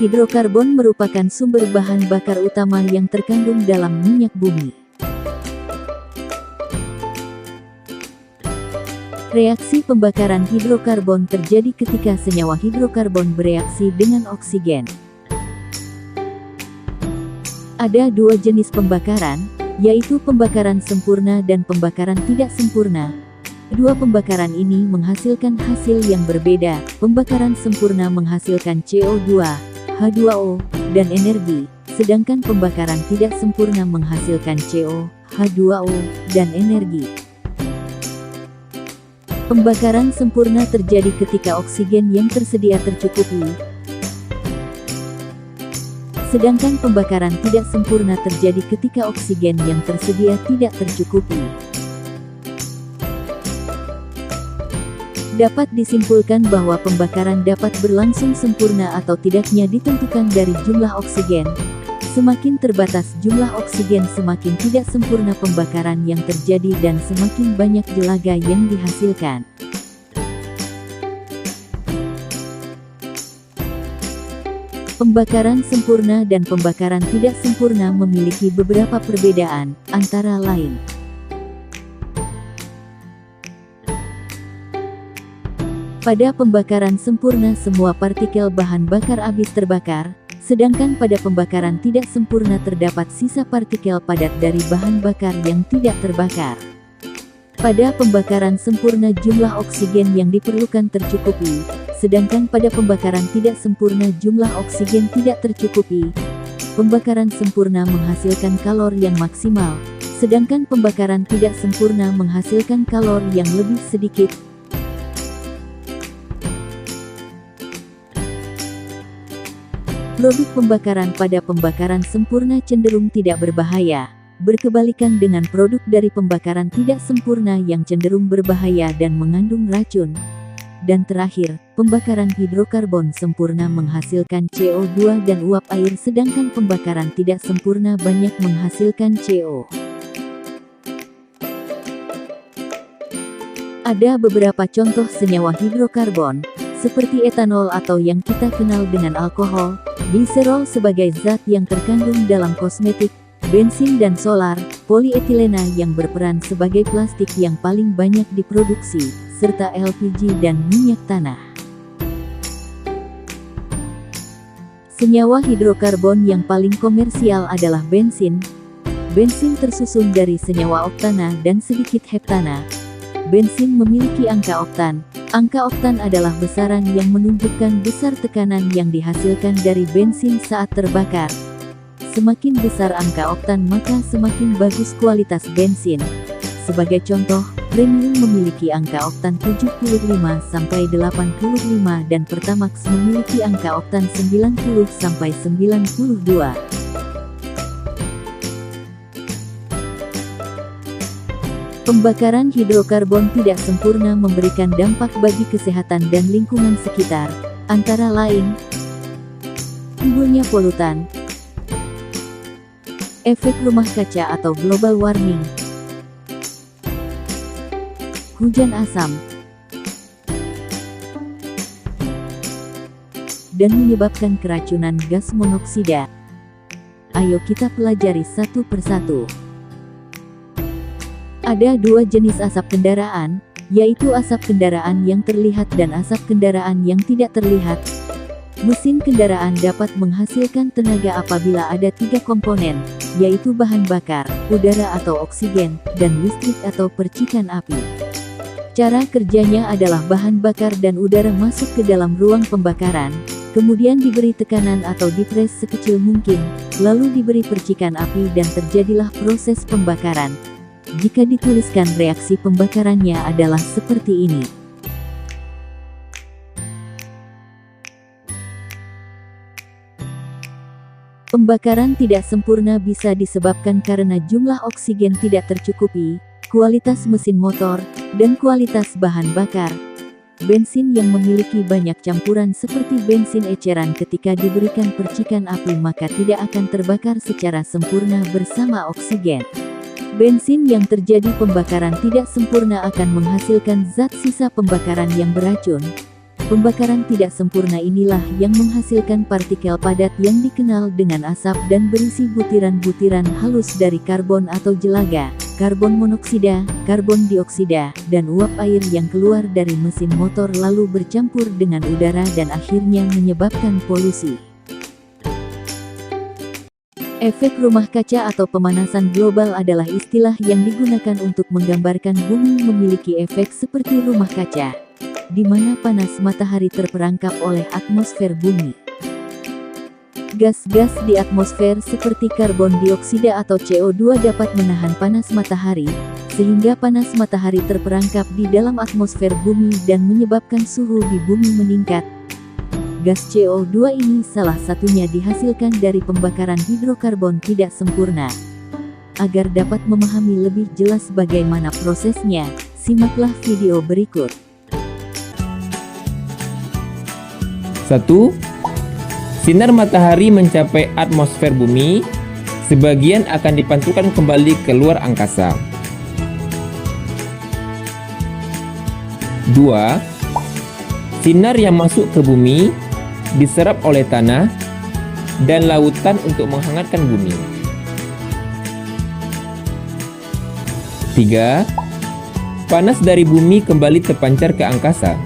Hidrokarbon merupakan sumber bahan bakar utama yang terkandung dalam minyak bumi. Reaksi pembakaran hidrokarbon terjadi ketika senyawa hidrokarbon bereaksi dengan oksigen. Ada dua jenis pembakaran, yaitu pembakaran sempurna dan pembakaran tidak sempurna. Kedua pembakaran ini menghasilkan hasil yang berbeda. Pembakaran sempurna menghasilkan CO2, H2O, dan energi, sedangkan pembakaran tidak sempurna menghasilkan CO, H2O, dan energi. Pembakaran sempurna terjadi ketika oksigen yang tersedia tercukupi, sedangkan pembakaran tidak sempurna terjadi ketika oksigen yang tersedia tidak tercukupi. Dapat disimpulkan bahwa pembakaran dapat berlangsung sempurna atau tidaknya ditentukan dari jumlah oksigen. Semakin terbatas jumlah oksigen, semakin tidak sempurna pembakaran yang terjadi dan semakin banyak jelaga yang dihasilkan. Pembakaran sempurna dan pembakaran tidak sempurna memiliki beberapa perbedaan, antara lain: pada pembakaran sempurna semua partikel bahan bakar habis terbakar, sedangkan pada pembakaran tidak sempurna terdapat sisa partikel padat dari bahan bakar yang tidak terbakar. Pada pembakaran sempurna jumlah oksigen yang diperlukan tercukupi, sedangkan pada pembakaran tidak sempurna jumlah oksigen tidak tercukupi. Pembakaran sempurna menghasilkan kalor yang maksimal, sedangkan pembakaran tidak sempurna menghasilkan kalor yang lebih sedikit. Produk pembakaran pada pembakaran sempurna cenderung tidak berbahaya, berkebalikan dengan produk dari pembakaran tidak sempurna yang cenderung berbahaya dan mengandung racun. Dan terakhir, pembakaran hidrokarbon sempurna menghasilkan CO2 dan uap air, sedangkan pembakaran tidak sempurna banyak menghasilkan CO. Ada beberapa contoh senyawa hidrokarbon, seperti etanol atau yang kita kenal dengan alkohol, gliserol sebagai zat yang terkandung dalam kosmetik, bensin dan solar, polietilena yang berperan sebagai plastik yang paling banyak diproduksi, serta LPG dan minyak tanah. Senyawa hidrokarbon yang paling komersial adalah bensin. Bensin tersusun dari senyawa oktana dan sedikit heptana. Bensin memiliki angka oktan. Angka oktan adalah besaran yang menunjukkan besar tekanan yang dihasilkan dari bensin saat terbakar. Semakin besar angka oktan maka semakin bagus kualitas bensin. Sebagai contoh, premium memiliki angka oktan 75-85 dan Pertamax memiliki angka oktan 90-92. Pembakaran hidrokarbon tidak sempurna memberikan dampak bagi kesehatan dan lingkungan sekitar, antara lain: timbulnya polutan, efek rumah kaca atau global warming, hujan asam, dan menyebabkan keracunan gas monoksida. Ayo kita pelajari satu persatu. Ada dua jenis asap kendaraan, yaitu asap kendaraan yang terlihat dan asap kendaraan yang tidak terlihat. Mesin kendaraan dapat menghasilkan tenaga apabila ada tiga komponen, yaitu bahan bakar, udara atau oksigen, dan listrik atau percikan api. Cara kerjanya adalah bahan bakar dan udara masuk ke dalam ruang pembakaran, kemudian diberi tekanan atau dipres sekecil mungkin, lalu diberi percikan api dan terjadilah proses pembakaran. Jika dituliskan reaksi pembakarannya adalah seperti ini. Pembakaran tidak sempurna bisa disebabkan karena jumlah oksigen tidak tercukupi, kualitas mesin motor, dan kualitas bahan bakar. Bensin yang memiliki banyak campuran seperti bensin eceran ketika diberikan percikan api maka tidak akan terbakar secara sempurna bersama oksigen. Bensin yang terjadi pembakaran tidak sempurna akan menghasilkan zat sisa pembakaran yang beracun. Pembakaran tidak sempurna inilah yang menghasilkan partikel padat yang dikenal dengan asap dan berisi butiran-butiran halus dari karbon atau jelaga, karbon monoksida, karbon dioksida, dan uap air yang keluar dari mesin motor lalu bercampur dengan udara dan akhirnya menyebabkan polusi. Efek rumah kaca atau pemanasan global adalah istilah yang digunakan untuk menggambarkan bumi memiliki efek seperti rumah kaca, di mana panas matahari terperangkap oleh atmosfer bumi. Gas-gas di atmosfer seperti karbon dioksida atau CO2 dapat menahan panas matahari, sehingga panas matahari terperangkap di dalam atmosfer bumi dan menyebabkan suhu di bumi meningkat. Gas CO2 ini salah satunya dihasilkan dari pembakaran hidrokarbon tidak sempurna. Agar dapat memahami lebih jelas bagaimana prosesnya, simaklah video berikut. 1. Sinar matahari mencapai atmosfer bumi, sebagian akan dipantulkan kembali ke luar angkasa. 2. Sinar yang masuk ke bumi diserap oleh tanah dan lautan untuk menghangatkan bumi. 3. Panas dari bumi kembali terpancar ke angkasa.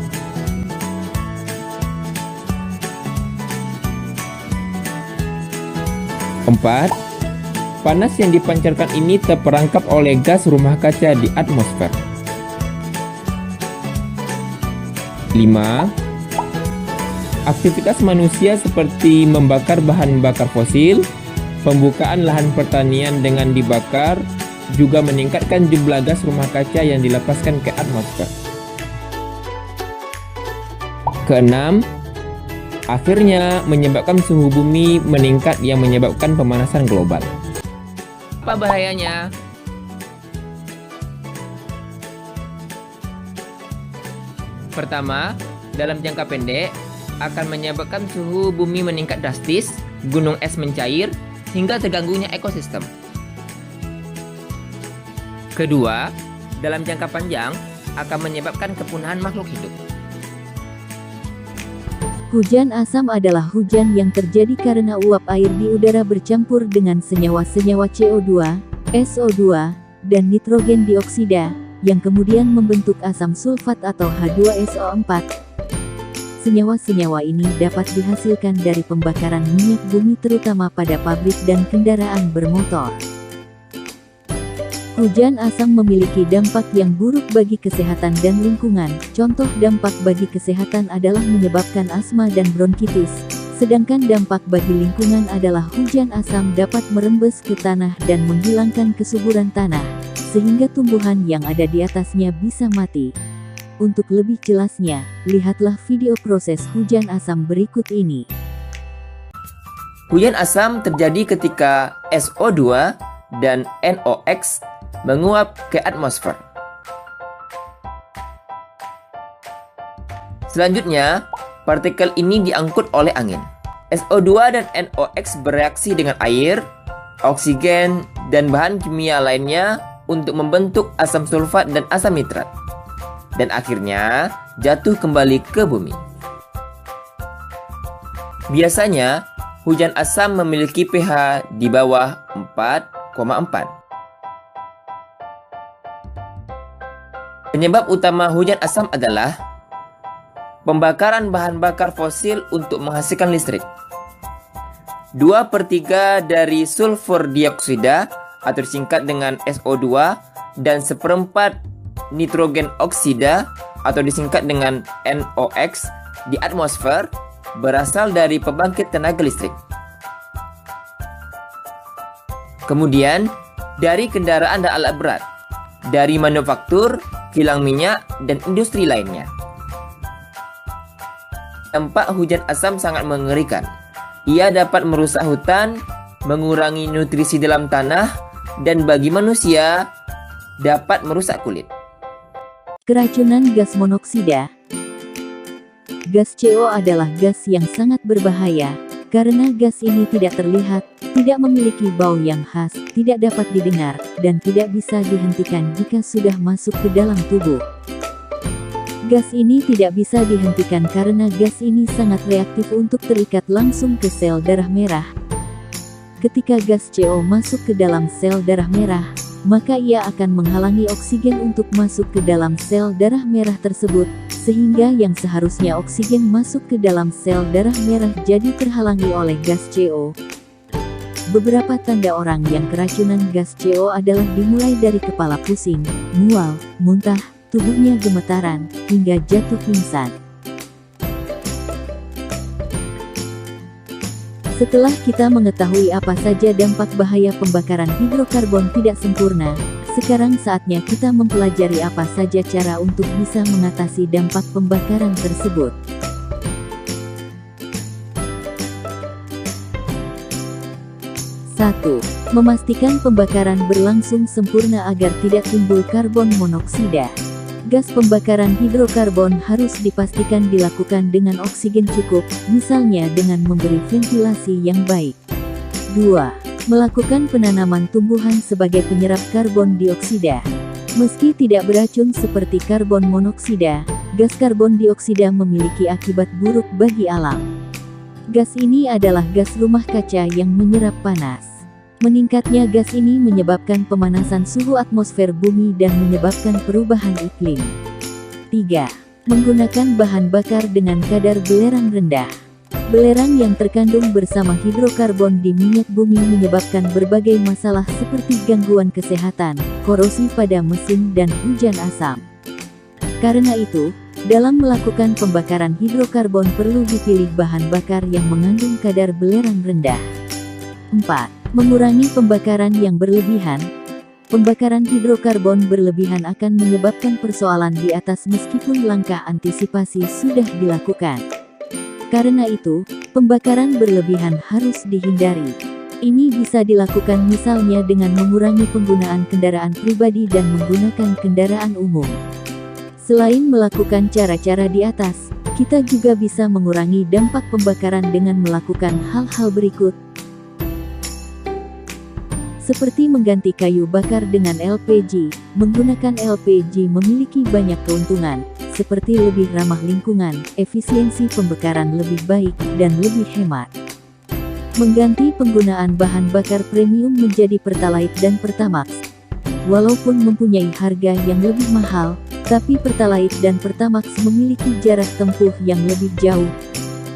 4. Panas yang dipancarkan ini terperangkap oleh gas rumah kaca di atmosfer. 5. Aktivitas manusia seperti membakar bahan bakar fosil, pembukaan lahan pertanian dengan dibakar, juga meningkatkan jumlah gas rumah kaca yang dilepaskan ke atmosfer. 6. Akhirnya menyebabkan suhu bumi meningkat yang menyebabkan pemanasan global. Apa bahayanya? Pertama, dalam jangka pendek akan menyebabkan suhu bumi meningkat drastis, gunung es mencair, hingga terganggunya ekosistem. Kedua, dalam jangka panjang akan menyebabkan kepunahan makhluk hidup. Hujan asam adalah hujan yang terjadi karena uap air di udara bercampur dengan senyawa-senyawa CO2, SO2, dan nitrogen dioksida, yang kemudian membentuk asam sulfat atau H2SO4. Senyawa-senyawa ini dapat dihasilkan dari pembakaran minyak bumi terutama pada pabrik dan kendaraan bermotor. Hujan asam memiliki dampak yang buruk bagi kesehatan dan lingkungan. Contoh dampak bagi kesehatan adalah menyebabkan asma dan bronkitis, sedangkan dampak bagi lingkungan adalah hujan asam dapat merembes ke tanah dan menghilangkan kesuburan tanah, sehingga tumbuhan yang ada di atasnya bisa mati. Untuk lebih jelasnya, lihatlah video proses hujan asam berikut ini. Hujan asam terjadi ketika SO2 dan NOx menguap ke atmosfer. Selanjutnya, partikel ini diangkut oleh angin. SO2 dan NOx bereaksi dengan air, oksigen, dan bahan kimia lainnya untuk membentuk asam sulfat dan asam nitrat, dan akhirnya jatuh kembali ke bumi. Biasanya, hujan asam memiliki pH di bawah 4,4. Penyebab utama hujan asam adalah pembakaran bahan bakar fosil untuk menghasilkan listrik. 2/3 dari sulfur dioksida atau disingkat dengan SO2 dan 1/4 nitrogen oksida atau disingkat dengan NOx di atmosfer berasal dari pembangkit tenaga listrik. Kemudian dari kendaraan dan alat berat, dari manufaktur, kilang minyak, dan industri lainnya. Dampak hujan asam sangat mengerikan. Ia dapat merusak hutan, mengurangi nutrisi dalam tanah, dan bagi manusia dapat merusak kulit. Keracunan gas monoksida. Gas CO adalah gas yang sangat berbahaya, karena gas ini tidak terlihat, tidak memiliki bau yang khas, tidak dapat didengar, dan tidak bisa dihentikan jika sudah masuk ke dalam tubuh. Gas ini tidak bisa dihentikan karena gas ini sangat reaktif untuk terikat langsung ke sel darah merah. Ketika gas CO masuk ke dalam sel darah merah, maka ia akan menghalangi oksigen untuk masuk ke dalam sel darah merah tersebut, sehingga yang seharusnya oksigen masuk ke dalam sel darah merah jadi terhalangi oleh gas CO. Beberapa tanda orang yang keracunan gas CO adalah dimulai dari kepala pusing, mual, muntah, tubuhnya gemetaran, hingga jatuh pingsan. Setelah kita mengetahui apa saja dampak bahaya pembakaran hidrokarbon tidak sempurna, sekarang saatnya kita mempelajari apa saja cara untuk bisa mengatasi dampak pembakaran tersebut. Satu, memastikan pembakaran berlangsung sempurna agar tidak timbul karbon monoksida. Gas pembakaran hidrokarbon harus dipastikan dilakukan dengan oksigen cukup, misalnya dengan memberi ventilasi yang baik. 2. Melakukan penanaman tumbuhan sebagai penyerap karbon dioksida. Meski tidak beracun seperti karbon monoksida, gas karbon dioksida memiliki akibat buruk bagi alam. Gas ini adalah gas rumah kaca yang menyerap panas. Meningkatnya gas ini menyebabkan pemanasan suhu atmosfer bumi dan menyebabkan perubahan iklim. 3. Menggunakan bahan bakar dengan kadar belerang rendah. Belerang yang terkandung bersama hidrokarbon di minyak bumi menyebabkan berbagai masalah seperti gangguan kesehatan, korosi pada mesin dan hujan asam. Karena itu, dalam melakukan pembakaran hidrokarbon perlu dipilih bahan bakar yang mengandung kadar belerang rendah. 4. Mengurangi pembakaran yang berlebihan. Pembakaran hidrokarbon berlebihan akan menyebabkan persoalan di atas meskipun langkah antisipasi sudah dilakukan. Karena itu, pembakaran berlebihan harus dihindari. Ini bisa dilakukan misalnya dengan mengurangi penggunaan kendaraan pribadi dan menggunakan kendaraan umum. Selain melakukan cara-cara di atas, kita juga bisa mengurangi dampak pembakaran dengan melakukan hal-hal berikut. Seperti mengganti kayu bakar dengan LPG. Menggunakan LPG memiliki banyak keuntungan, seperti lebih ramah lingkungan, efisiensi pembakaran lebih baik, dan lebih hemat. Mengganti penggunaan bahan bakar premium menjadi Pertalite dan Pertamax. Walaupun mempunyai harga yang lebih mahal, tapi Pertalite dan Pertamax memiliki jarak tempuh yang lebih jauh.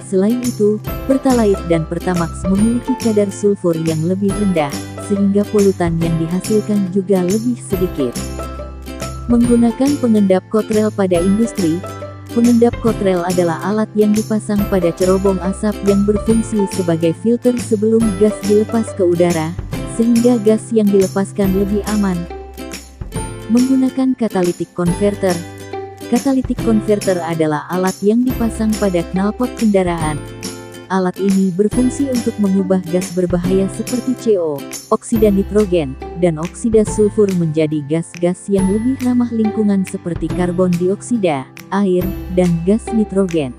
Selain itu, Pertalite dan Pertamax memiliki kadar sulfur yang lebih rendah, sehingga polutan yang dihasilkan juga lebih sedikit. Menggunakan pengendap kotrel pada industri. Pengendap kotrel adalah alat yang dipasang pada cerobong asap yang berfungsi sebagai filter sebelum gas dilepas ke udara, sehingga gas yang dilepaskan lebih aman. Menggunakan catalytic converter. Catalytic converter adalah alat yang dipasang pada knalpot kendaraan. Alat ini berfungsi untuk mengubah gas berbahaya seperti CO, oksida nitrogen, dan oksida sulfur menjadi gas-gas yang lebih ramah lingkungan seperti karbon dioksida, air, dan gas nitrogen.